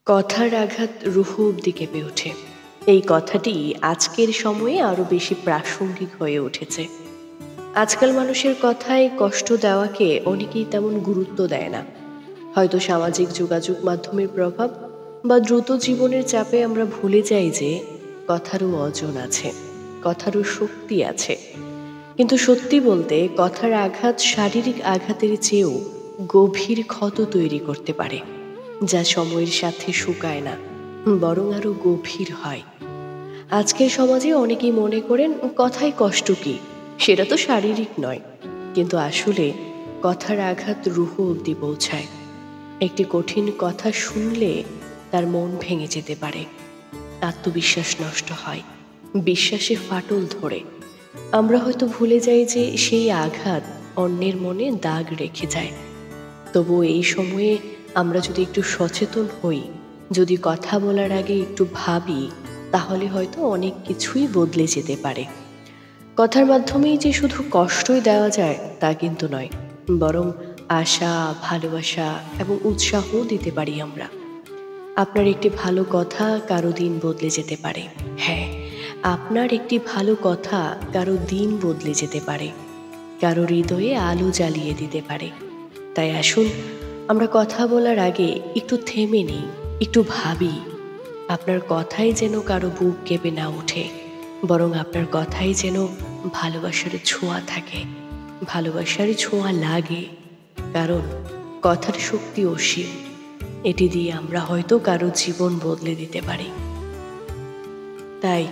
কথার আঘাত রুহ অব্দি কেঁপে ওঠে। এই কথাটি আজকের সময়ে আরো বেশি প্রাসঙ্গিক হয়ে উঠেছে। আজকাল মানুষের কথায় কষ্ট দেওয়াকে অনেকেই তেমন গুরুত্ব দেয় না। হয়তো সামাজিক যোগাযোগ মাধ্যমের প্রভাব বা দ্রুত জীবনের চাপে আমরা ভুলে যাই যে কথারও ওজন আছে, কথারও শক্তি আছে। কিন্তু সত্যি বলতে কথার আঘাত শারীরিক আঘাতের চেয়েও গভীর ক্ষত তৈরি করতে পারে, যা সময়ের সাথে শুকায় না, বরং আরো গভীর হয়। আজকের সমাজে অনেকেই মনে করেন কথায় কষ্ট কি, সেটা তো শারীরিক নয়। কিন্তু আসলে কথার আঘাত রুহ অব্দি পৌঁছায়। একটি কঠিন কথা শুনলে তার মন ভেঙে যেতে পারে, আত্মবিশ্বাস নষ্ট হয়, বিশ্বাসে ফাটল ধরে। আমরা হয়তো ভুলে যাই যে সেই আঘাত অন্যের মনে দাগ রেখে যায়। তবুও এই সময়ে আমরা যদি একটু সচেতন হই, যদি কথা বলার আগে একটু ভাবি, তাহলে হয়তো অনেক কিছুই বদলে যেতে পারে। কথার মাধ্যমেই যে শুধু কষ্টই দেওয়া যায় তা কিন্তু নয়, বরং আশা, ভালোবাসা এবং উৎসাহও দিতে পারি আমরা। আপনার একটি ভালো কথা কারো দিন বদলে যেতে পারে। হ্যাঁ, আপনার একটি ভালো কথা কারো দিন বদলে যেতে পারে, কারো হৃদয়ে আলো জ্বালিয়ে দিতে পারে। তাই আসুন, আমরা কথা বলার আগে একটু থেমে নিই, একটু ভাবি। আপনার কথাই যেন কারো বুক কেঁপে না ওঠে, বরং আপনার কথাই যেন ভালোবাসার ছোঁয়া থাকে, ভালোবাসার ছোঁয়া লাগে। কারণ কথার শক্তি অসীম। এটি দিয়ে আমরা হয়তো কারো জীবন বদলে দিতে পারি। তাই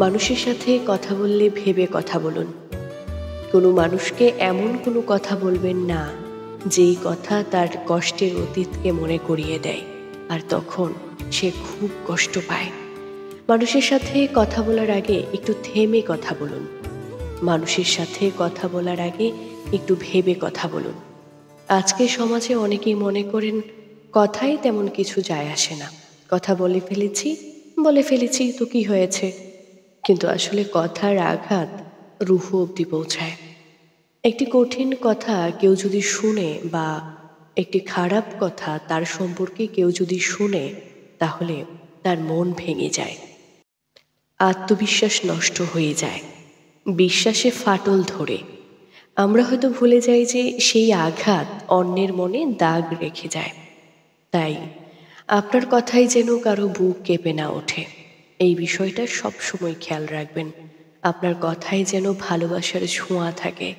মানুষের সাথে কথা বললে ভেবে কথা বলুন। কোনো মানুষকে এমন কোনো কথা বলবেন না যেই কথা তার কষ্টের অতীতকে মনে করিয়ে দেয়, আর তখন সে খুব কষ্ট পায়। মানুষের সাথে কথা বলার আগে একটু থেমে কথা বলুন। মানুষের সাথে কথা বলার আগে একটু ভেবে কথা বলুন। আজকের সমাজে অনেকেই মনে করেন কথায় তেমন কিছু যায় আসে না, কথা বলে ফেলেছি তো কি হয়েছে। কিন্তু আসলে কথার আঘাত রুহ অব্দি পৌঁছায়। একটি কঠিন কথা কেউ যদি শুনে, বা একটি খারাপ কথা তার সম্পর্কে কেউ যদি শুনে, তাহলে তার মন ভেঙে যায়, আত্মবিশ্বাস নষ্ট হয়ে যায়, বিশ্বাসে ফাটল ধরে। আমরা হয়তো ভুলে যাই যে সেই আঘাত অন্যের মনে দাগ রেখে যায়। তাই আপনার কথাই যেন কারো বুক কেঁপে না ওঠে, এই বিষয়টা সবসময় খেয়াল রাখবেন। আপনার কথায় যেন ভালোবাসার ছোঁয়া থাকে,